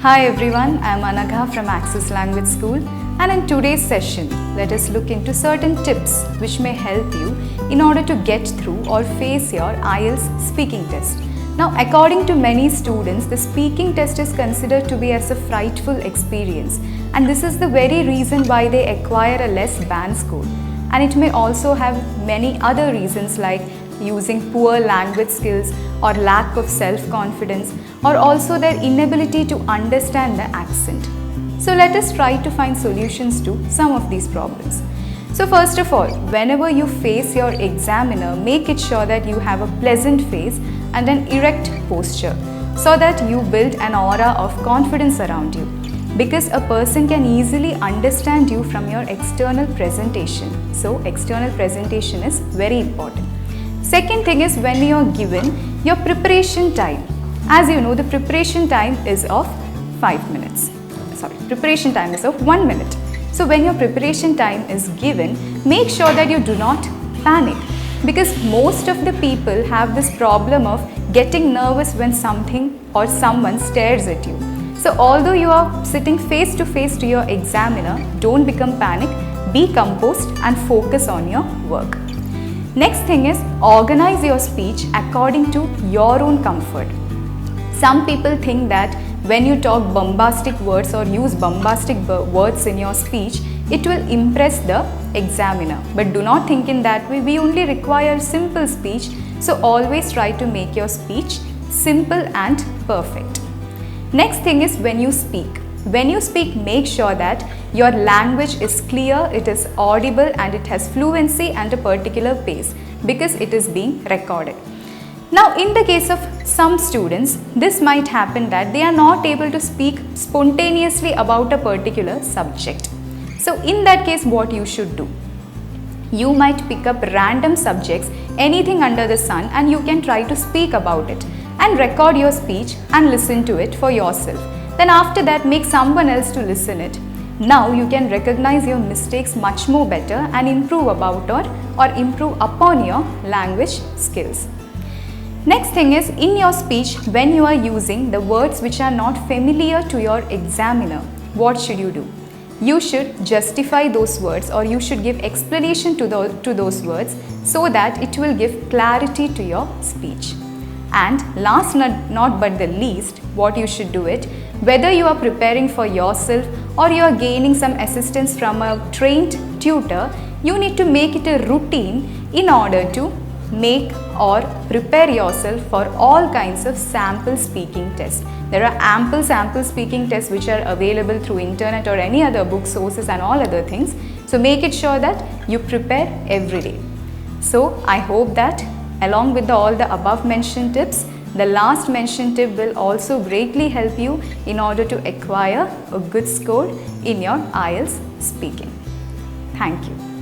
Hi everyone, I am Anagha from Access Language School, and in today's session, let us look into certain tips which may help you in order to get through or face your IELTS speaking test. Now, according to many students, the speaking test is considered to be as a frightful experience, and this is the very reason why they acquire a less band score. And it may also have many other reasons like using poor language skills or lack of self-confidence, or also their inability to understand the accent. So let us try to find solutions to some of these problems. So first of all, whenever you face your examiner, make it sure that you have a pleasant face and an erect posture so that you build an aura of confidence around you, because a person can easily understand you from your external presentation. So external presentation is very important. Second thing is when you are given your preparation time. As you know, the preparation time is of 5 minutes. Preparation time is of 1 minute. So when your preparation time is given, make sure that you do not panic, because most of the people have this problem of getting nervous when something or someone stares at you. So although you are sitting face to your examiner, don't become panic, be composed and focus on your work. Next thing is organize your speech according to your own comfort. Some people think that when you talk bombastic words or use bombastic words in your speech, it will impress the examiner. But do not think in that way. We only require simple speech. So always try to make your speech simple and perfect. Next thing is when you speak. When you speak, make sure that your language is clear, it is audible, and it has fluency and a particular pace, because it is being recorded. Now, in the case of some students, this might happen that they are not able to speak spontaneously about a particular subject. So, in that case, what you should do? You might pick up random subjects, anything under the sun, and you can try to speak about it and record your speech and listen to it for yourself. Then after that, make someone else to listen it. Now you can recognize your mistakes much more better and improve about or improve upon your language skills. Next thing is, in your speech, when you are using the words which are not familiar to your examiner, what should you do? You should justify those words, or you should give explanation to those words so that it will give clarity to your speech. And last not but the least, what you should do it, whether you are preparing for yourself or you are gaining some assistance from a trained tutor, you need to make it a routine in order to make or prepare yourself for all kinds of sample speaking tests. There are ample sample speaking tests which are available through internet or any other book sources and all other things. So make it sure that you prepare every day. So I hope that along with all the above mentioned tips, the last mentioned tip will also greatly help you in order to acquire a good score in your IELTS speaking. Thank you.